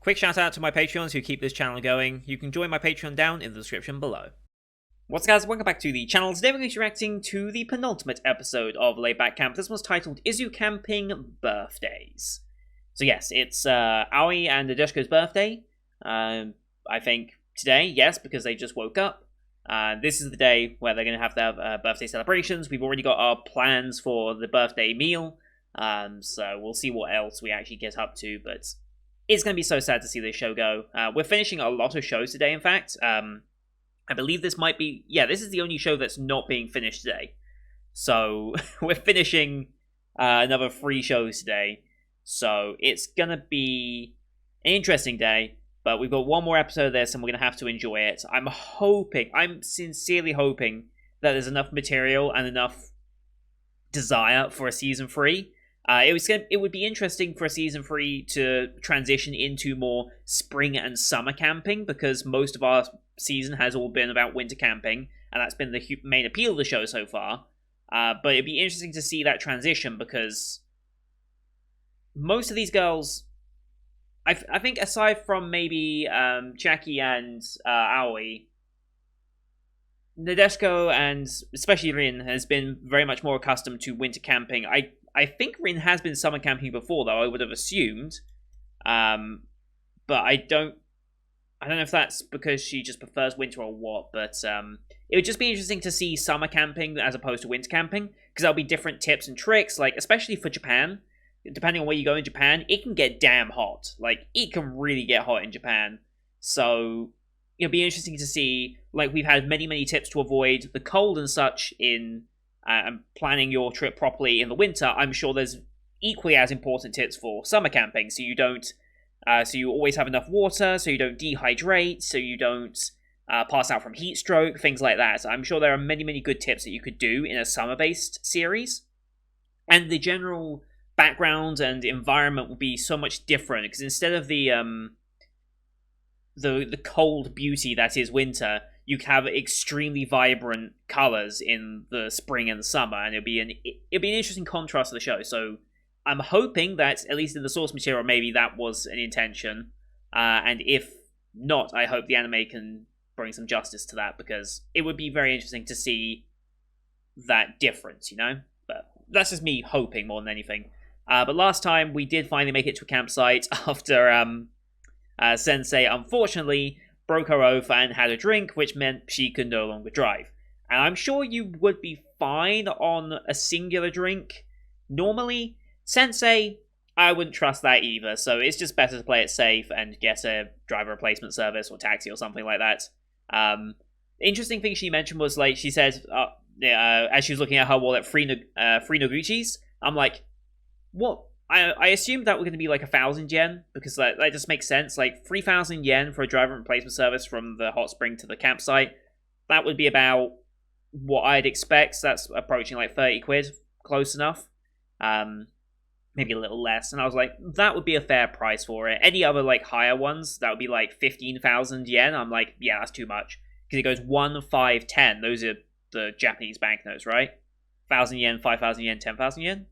Quick shout out to my Patreons who keep this channel going. You can join my Patreon down in the description below. What's up, guys? Welcome back to the channel. Today we're going to be reacting to the penultimate episode of Laidback Camp. This one's titled Yuru Camping Birthdays. So yes, it's Aoi and Nadeshiko's birthday. I think today, yes, because they just woke up. This is the day where they're going to have birthday celebrations. We've already got our plans for the birthday meal. So we'll see what else we actually get up to, but it's going to be so sad to see this show go. We're finishing a lot of shows today, in fact. I believe this might be... Yeah, this is the only show that's not being finished today. So, we're finishing another 3 shows today. So, it's going to be an interesting day. But we've got one more episode of this, and we're going to have to enjoy it. I'm sincerely hoping that there's enough material and enough desire for a Season 3. It would be interesting for a Season 3 to transition into more spring and summer camping, because most of our season has all been about winter camping, and that's been the main appeal of the show so far. But it'd be interesting to see that transition, because most of these girls, I think aside from maybe Jackie and Aoi, Nadeshiko and especially Rin has been very much more accustomed to winter camping. I think Rin has been summer camping before, though, I would have assumed. But I don't know if that's because she just prefers winter or what, but it would just be interesting to see summer camping as opposed to winter camping, because there'll be different tips and tricks, like, especially for Japan. Depending on where you go in Japan, it can get damn hot. Like, it can really get hot in Japan. So, it'll be interesting to see, like, we've had many, many tips to avoid the cold and such in planning your trip properly in the winter. I'm sure there's equally as important tips for summer camping, so you don't... so you always have enough water, so you don't dehydrate, so you don't pass out from heat stroke, things like that. So I'm sure there are many, many good tips that you could do in a summer-based series. And the general background and environment will be so much different, because instead of the cold beauty that is winter, you can have extremely vibrant colors in the spring and the summer, and it'll be an interesting contrast to the show. So I'm hoping that, at least in the source material, maybe that was an intention. And if not, I hope the anime can bring some justice to that, because it would be very interesting to see that difference, you know? But that's just me hoping more than anything. But last time, we did finally make it to a campsite after Sensei, unfortunately, broke her oath and had a drink, which meant she could no longer drive. And I'm sure you would be fine on a singular drink normally. Sensei, I wouldn't trust that either, so it's just better to play it safe and get a driver replacement service or taxi or something like that. The interesting thing she mentioned was, like, she said, as she was looking at her wallet, free Noguchis, I'm like, what? I assumed that was going to be like 1,000 yen, because that just makes sense. Like, 3,000 yen for a driver replacement service from the hot spring to the campsite, that would be about what I'd expect. So that's approaching like 30 quid, close enough. Maybe a little less, and I was like, that would be a fair price for it. Any other, like, higher ones, that would be like 15,000 yen. I'm like, yeah, that's too much, because it goes 1, 5, 10. Those are the Japanese banknotes, right? 1,000 yen, 5,000 yen, 10,000 yen.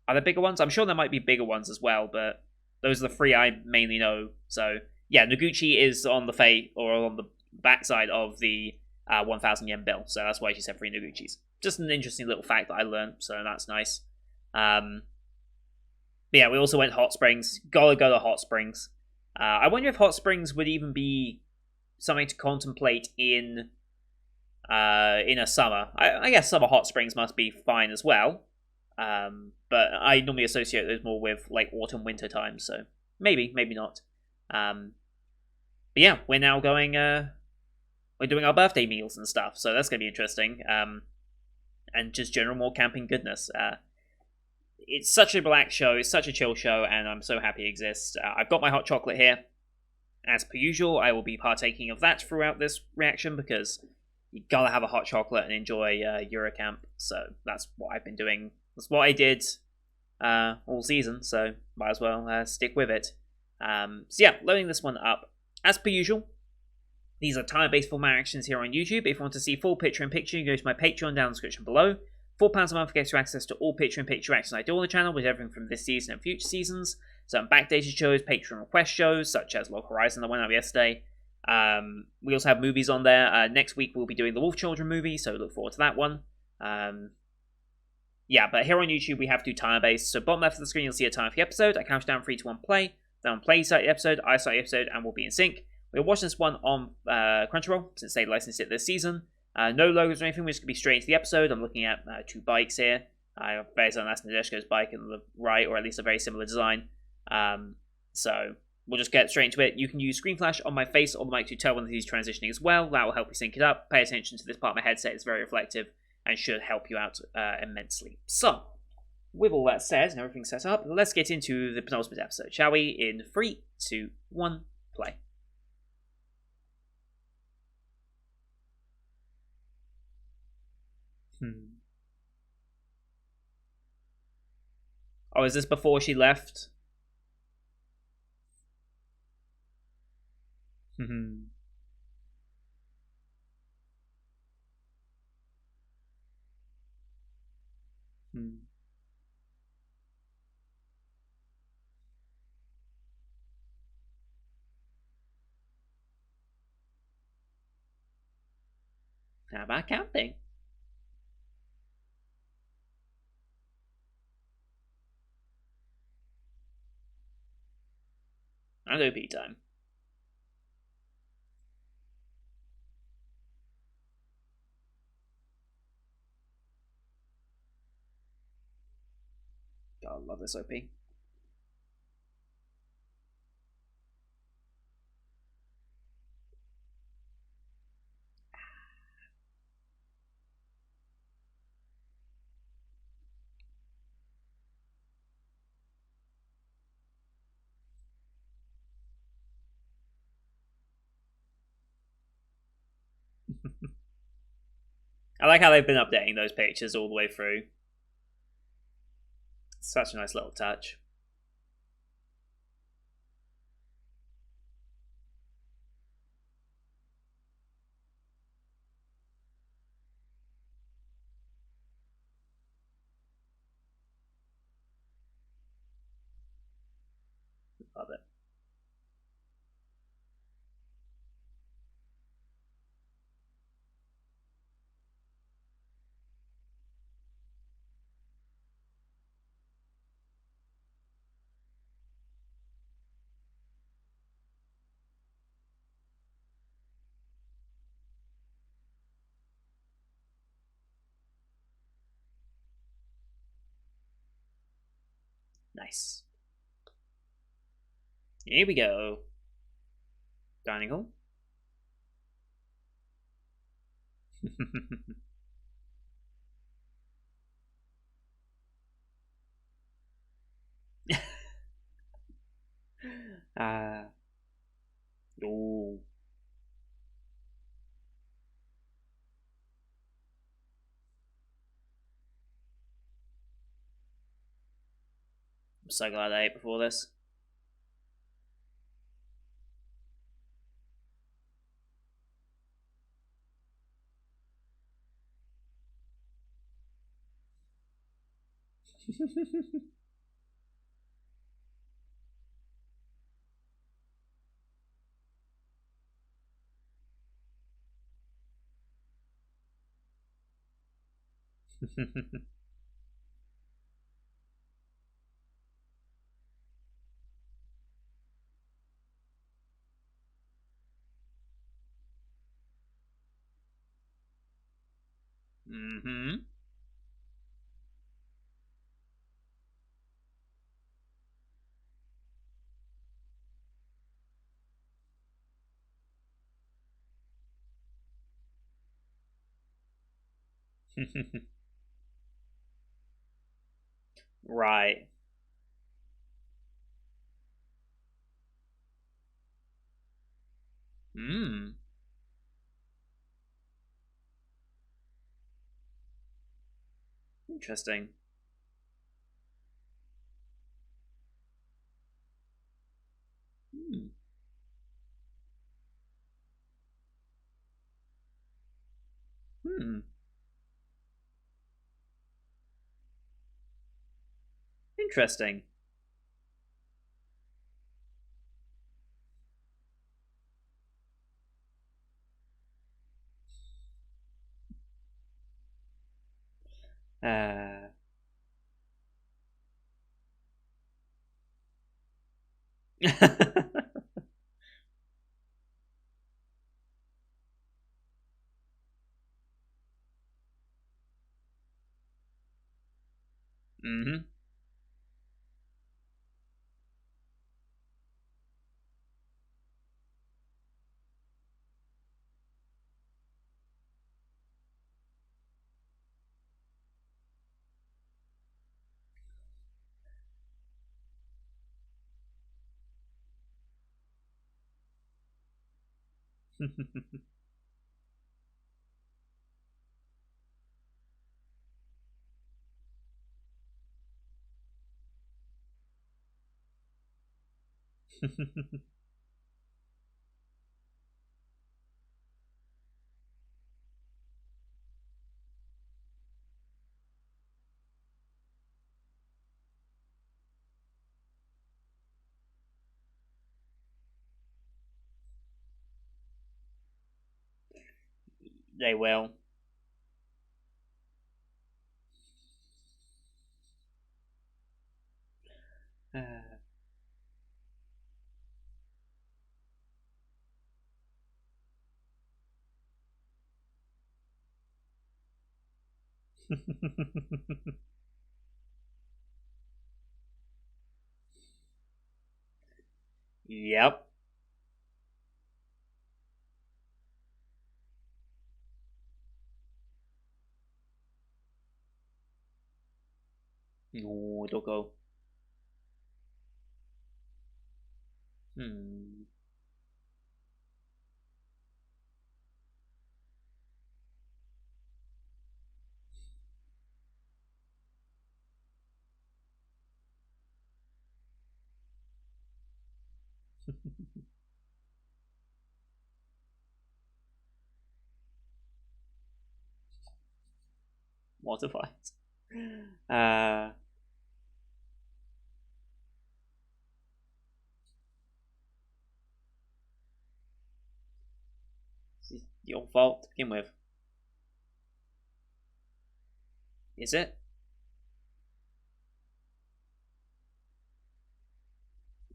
Are there bigger ones? I'm sure there might be bigger ones as well, but those are the 3 I mainly know. So yeah, Noguchi is on the on the backside of the 1,000 yen bill, so that's why she said 3 Noguchis. Just an interesting little fact that I learned, so that's nice. But yeah, we also went hot springs. Gotta go to hot springs. I wonder if hot springs would even be something to contemplate in a summer. I guess summer hot springs must be fine as well. But I normally associate those more with, like, autumn, winter time, so maybe not. But yeah, we're now going, we're doing our birthday meals and stuff, so that's gonna be interesting. And just general more camping goodness. It's such a relaxed show, it's such a chill show, and I'm so happy it exists. I've got my hot chocolate here. As per usual, I will be partaking of that throughout this reaction, because you gotta have a hot chocolate and enjoy Yuru Camp, so that's what I've been doing. That's what I did all season, so might as well stick with it. So yeah, loading this one up. As per usual, these are time-based format actions here on YouTube. If you want to see full picture-in-picture, you can go to my Patreon down in the description below. £4 a month gets you access to all picture-in-picture action I do on the channel, with everything from this season and future seasons. Some backdated shows, Patreon request shows, such as Log Horizon that went up yesterday. We also have movies on there. Next week we'll be doing the Wolf Children movie, so look forward to that one. Yeah, but here on YouTube we have to do timer-based. So bottom left of the screen you'll see a timer for the episode. I count down 3, 2, 1, play. Then play start the episode, I start the episode, and we'll be in sync. We're watching this one on Crunchyroll, since they licensed it this season. No logos or anything, we're just going to be straight into the episode. I'm looking at 2 bikes here. Based on Nadeshko's bike on the right, or at least a very similar design. So we'll just get straight into it. You can use screen flash on my face or the mic to tell when he's transitioning as well. That will help you sync it up. Pay attention to this part of my headset, it's very reflective and should help you out immensely. So, with all that said and everything set up, let's get into the penultimate episode, shall we? In 3, 2, 1, play. Oh, is this before she left? How about camping? I'll go beat time. God, I love this OP. I like how they've been updating those pictures all the way through. Such a nice little touch. Love it. Nice. Here we go. Dining hall. Ooh. I'm so glad I ate before this. Mm-hmm. Right. Hmm. Interesting. Hmm. Hmm. Interesting. Uh. Mm-hmm. They will. Yep. Oh, Doko. Hmm. Mortified. Uh, it's your fault to begin with. Is it?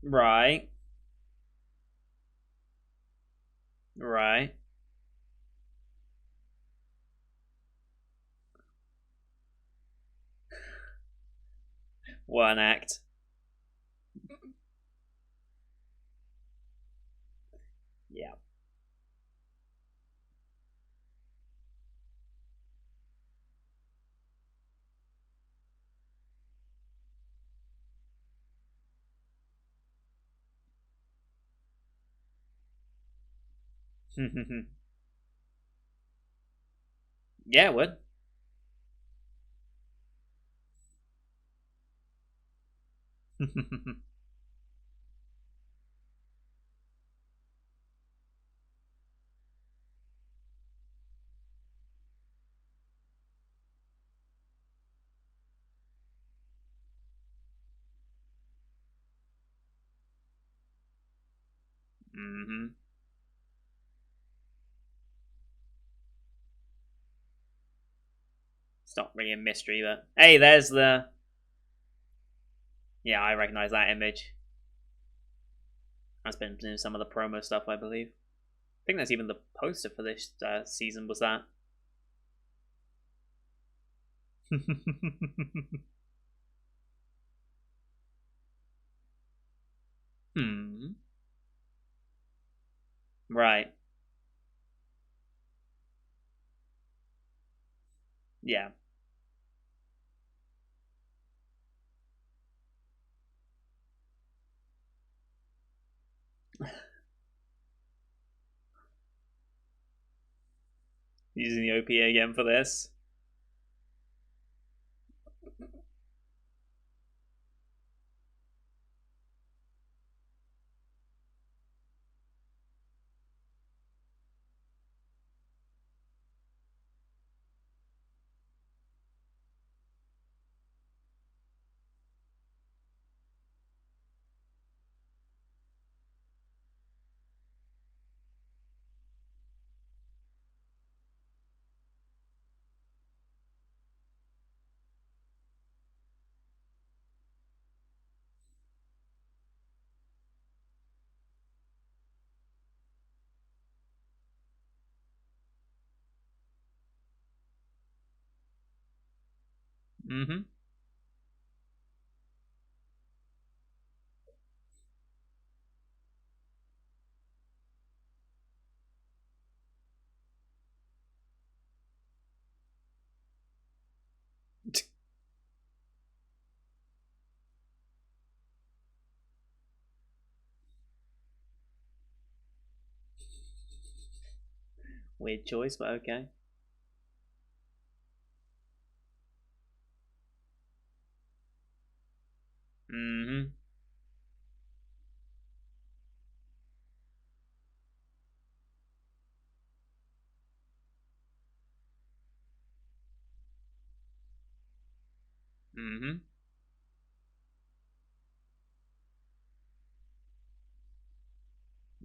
Right. Right. One act. Yeah. Yeah, it would. Hmm. It's not really a mystery, but hey, there's the. Yeah, I recognize that image. That's been in some of the promo stuff, I believe. I think that's even the poster for this season. Was that? Hmm. Right. Yeah. Using the OPA again for this. Mm-hmm. Weird choice, but okay. Mm-hmm. Mm-hmm.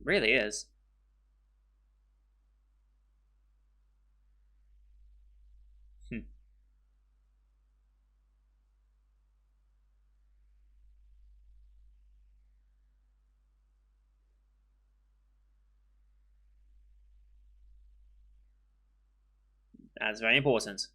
Really is. Hmm. That's very important.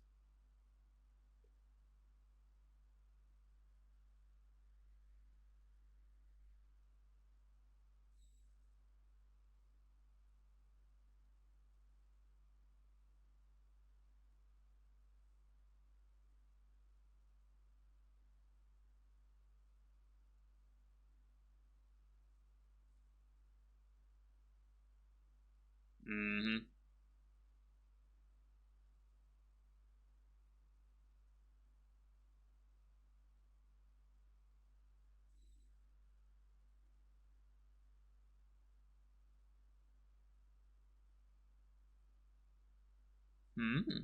Mm-hmm. Mm-hmm.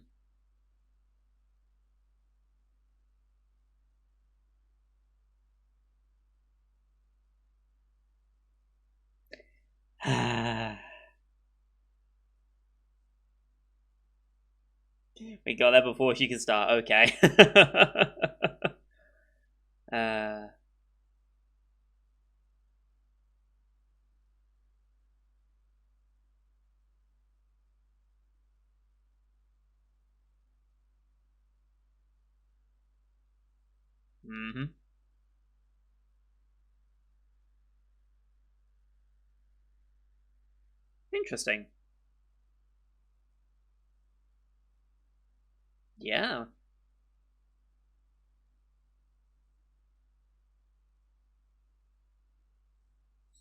We got there before she could start. Okay. uh. Mm-hmm. Interesting. Yeah.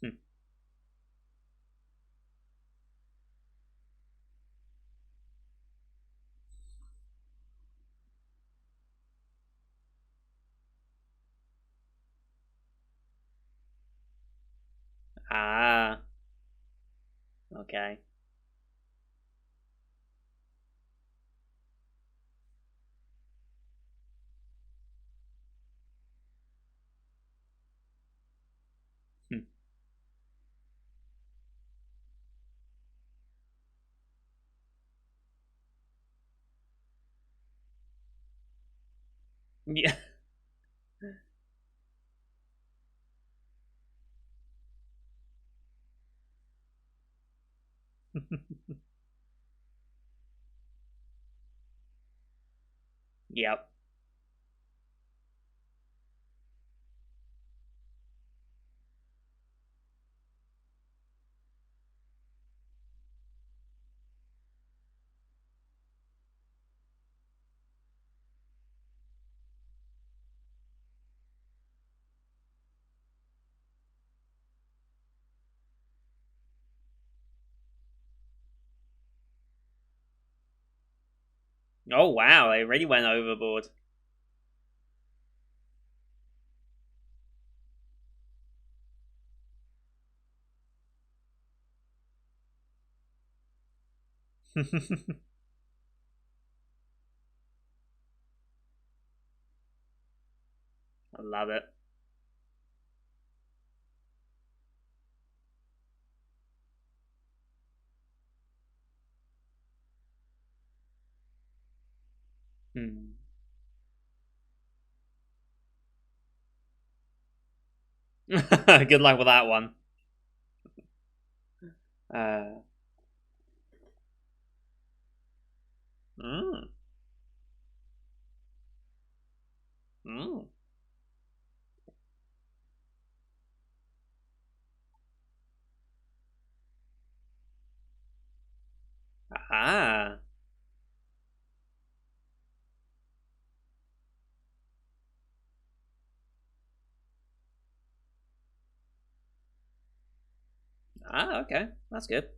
Hmm. Ah. Okay. Hmm. Yeah. Yep. Oh wow, they really went overboard. I love it. Hmm. Good luck with that one. Uh, mm. Mm. Ah. Ah, okay. That's good.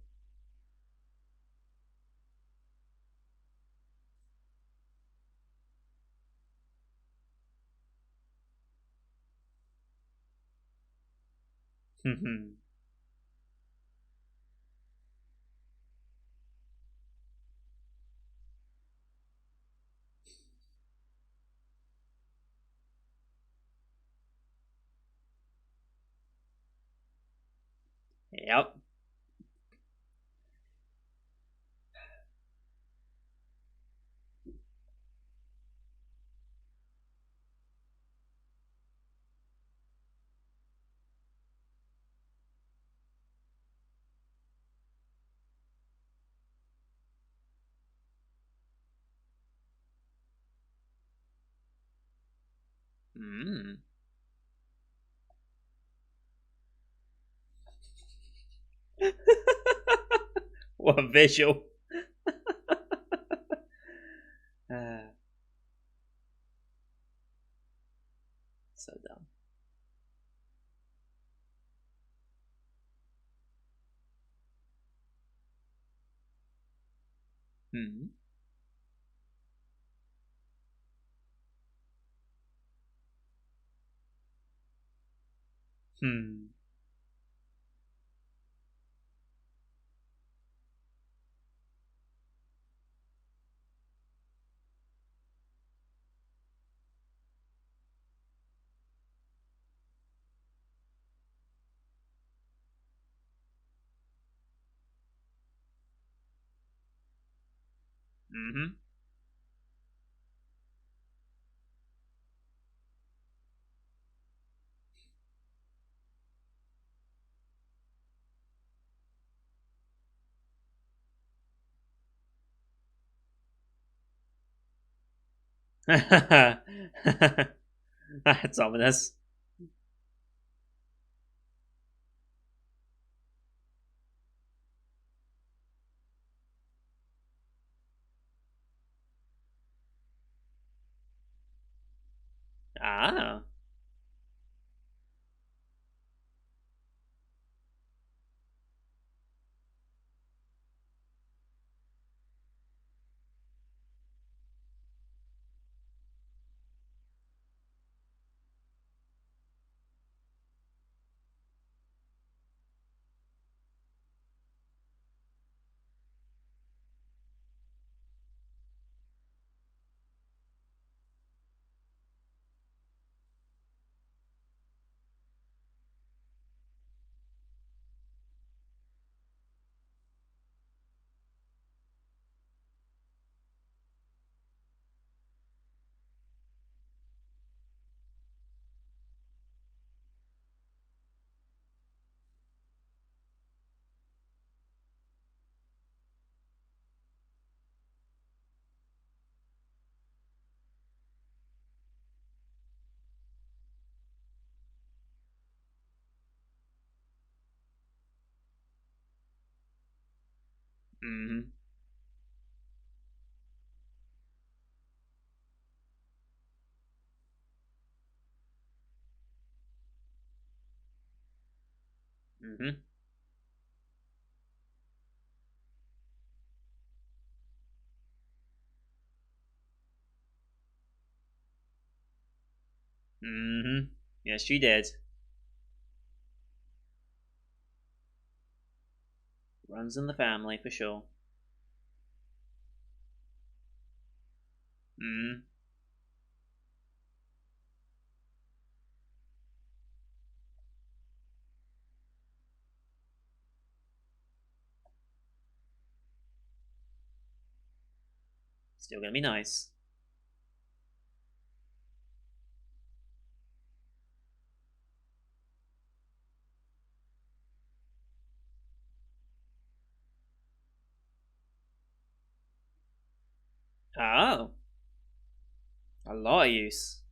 Yep. Mm. What a visual. Uh, so dumb. Hmm. Hmm. Mm-hmm. That's ominous. Ah. Mm-hmm. Mm-hmm. Mm-hmm. Yes, she did. Runs in the family for sure. Mm. Still gonna be nice. Oh, a lot of use.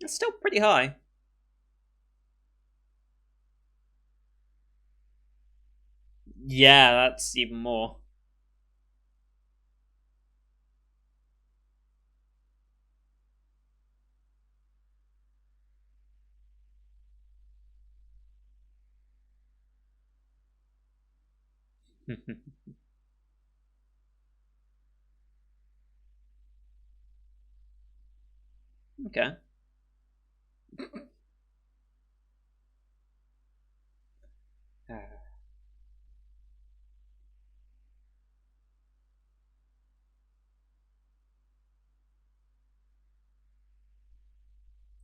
It's still pretty high. Yeah, that's even more. Okay.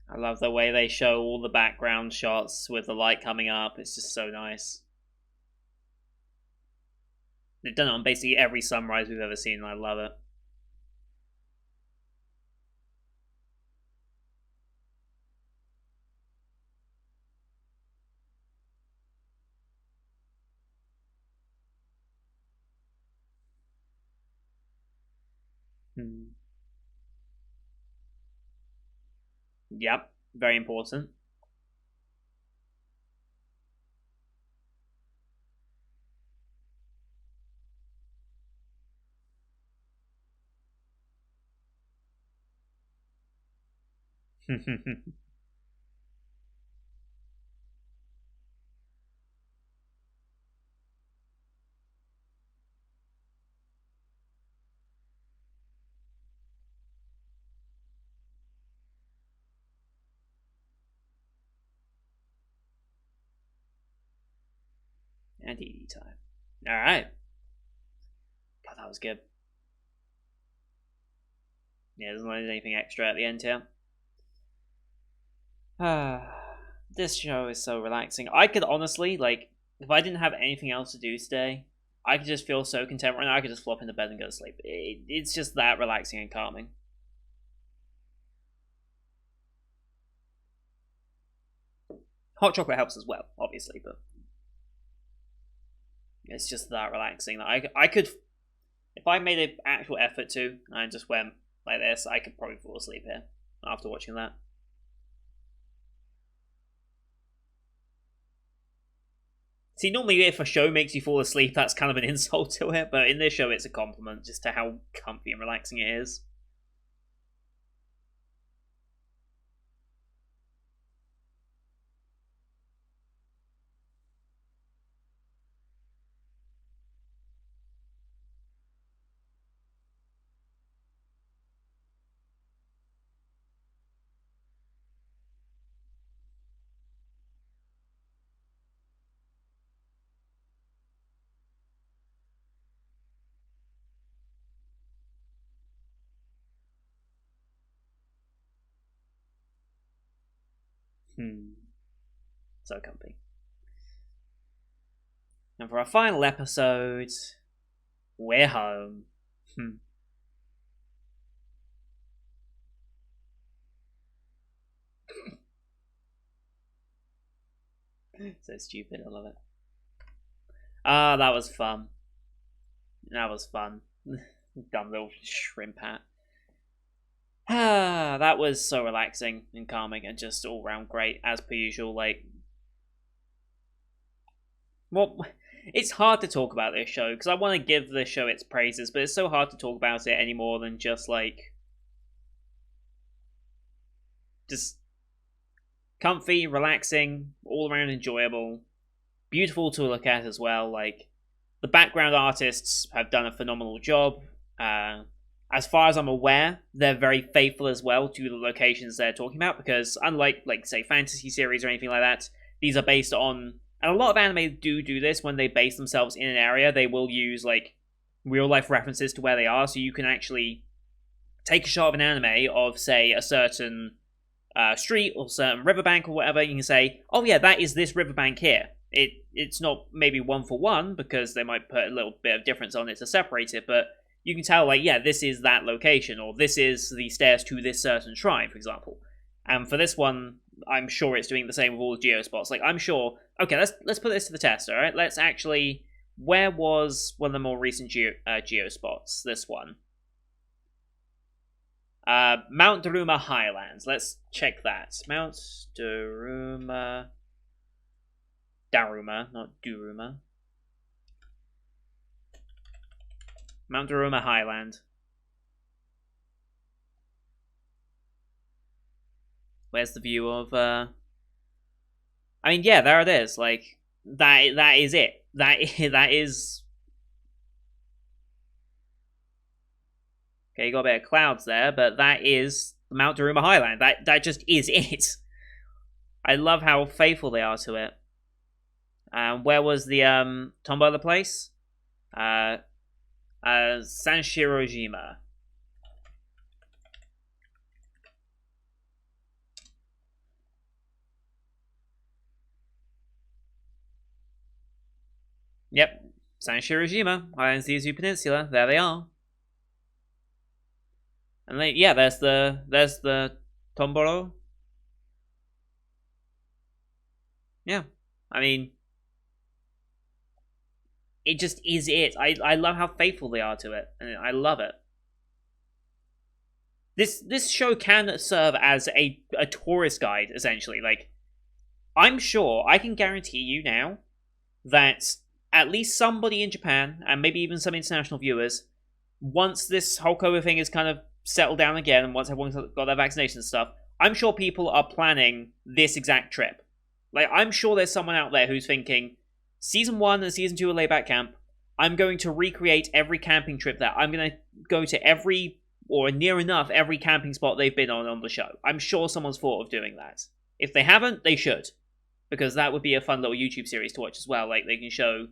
I love the way they show all the background shots with the light coming up. It's just so nice. They've done it on basically every sunrise we've ever seen, and I love it. Hmm. Yep, very important. And ED time. Alright. God, that was good. Yeah, there's not anything extra at the end here. This show is so relaxing. I could honestly, like, if I didn't have anything else to do today, I could just feel so content right now. I could just flop into bed and go to sleep. It's just that relaxing and calming. Hot chocolate helps as well, obviously, but it's just that relaxing that I could, if I made an actual effort to, and I just went like this, I could probably fall asleep here after watching that. See, normally if a show makes you fall asleep, that's kind of an insult to it, but in this show, it's a compliment just to how comfy and relaxing it is. Hmm. So comfy. And for our final episode, we're home. Hmm. So stupid, I love it. Ah, that was fun. That was fun. Dumb little shrimp hat. Ah, that was so relaxing and calming and just all round great as per usual. Like, well, it's hard to talk about this show because I want to give the show its praises, but it's so hard to talk about it any more than just like just comfy, relaxing, all around enjoyable, beautiful to look at as well. Like the background artists have done a phenomenal job. Uh, as far as I'm aware, they're very faithful as well to the locations they're talking about because unlike like say fantasy series or anything like that, these are based on and a lot of anime do this when they base themselves in an area, they will use like real life references to where they are so you can actually take a shot of an anime of say a certain street or certain riverbank or whatever, you can say, oh yeah, that is this riverbank here. It's not maybe one for one, because they might put a little bit of difference on it to separate it, but you can tell, like, yeah, this is that location, or this is the stairs to this certain shrine, for example. And for this one, I'm sure it's doing the same with all the geospots. Like, I'm sure, okay, let's put this to the test, alright? Let's actually, where was one of the more recent geospots? This one. Mount Daruma Highlands. Let's check that. Mount Daruma... Daruma, not Duruma. Mount Daruma Highland. Where's the view of, I mean, yeah, there it is. Like, that is it. That is... Okay, you got a bit of clouds there, but that is Mount Daruma Highland. That just is it. I love how faithful they are to it. Where was the Tombola place? Sanshirojima. Yep, Sanshirojima, Islands of the Izu Peninsula. There they are. And they, yeah, there's the Tombolo. Yeah, I mean, it just is it. I love how faithful they are to it, and I love it. This show can serve as a tourist guide, essentially. Like, I'm sure, I can guarantee you now, that at least somebody in Japan, and maybe even some international viewers, once this whole COVID thing is kind of settled down again, and once everyone's got their vaccination stuff, I'm sure people are planning this exact trip. Like, I'm sure there's someone out there who's thinking, Season 1 and Season 2 of Layback Camp, I'm going to recreate every camping trip there. I'm going to go to every, or near enough, every camping spot they've been on the show. I'm sure someone's thought of doing that. If they haven't, they should. Because that would be a fun little YouTube series to watch as well. Like, they can show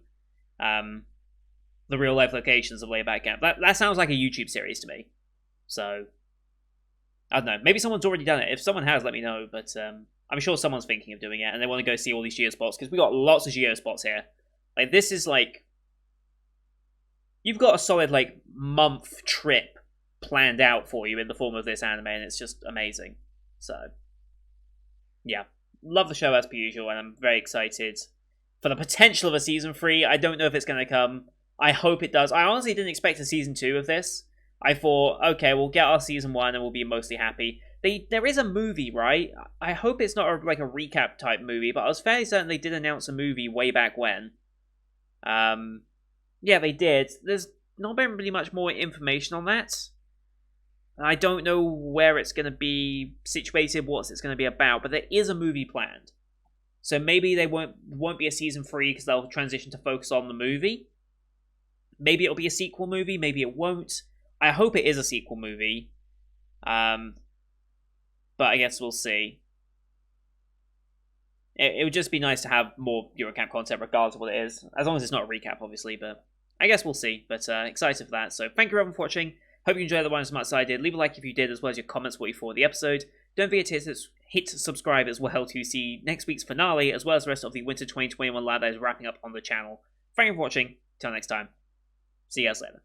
the real-life locations of Layback Camp. That sounds like a YouTube series to me. So, I don't know. Maybe someone's already done it. If someone has, let me know. But I'm sure someone's thinking of doing it, and they want to go see all these geospots, because we got lots of geospots here. Like, this is like... You've got a solid, like, month trip planned out for you in the form of this anime, and it's just amazing. So, yeah. Love the show as per usual, and I'm very excited for the potential of a Season 3. I don't know if it's going to come. I hope it does. I honestly didn't expect a Season 2 of this. I thought, okay, we'll get our Season 1 and we'll be mostly happy. There is a movie, right? I hope it's not like a recap type movie, but I was fairly certain they did announce a movie way back when. Yeah, they did. There's not been really much more information on that. I don't know where it's going to be situated, what it's going to be about, but there is a movie planned. So maybe they won't be a Season 3 because they'll transition to focus on the movie. Maybe it'll be a sequel movie, maybe it won't. I hope it is a sequel movie. But I guess we'll see. It would just be nice to have more Yuru Camp content regardless of what it is. As long as it's not a recap, obviously, but I guess we'll see. But excited for that. So thank you everyone for watching. Hope you enjoyed the one as much as I did. Leave a like if you did, as well as your comments what you thought of the episode. Don't forget to hit subscribe as well to see next week's finale, as well as the rest of the Winter 2021 live that is wrapping up on the channel. Thank you for watching. Till next time. See you guys later.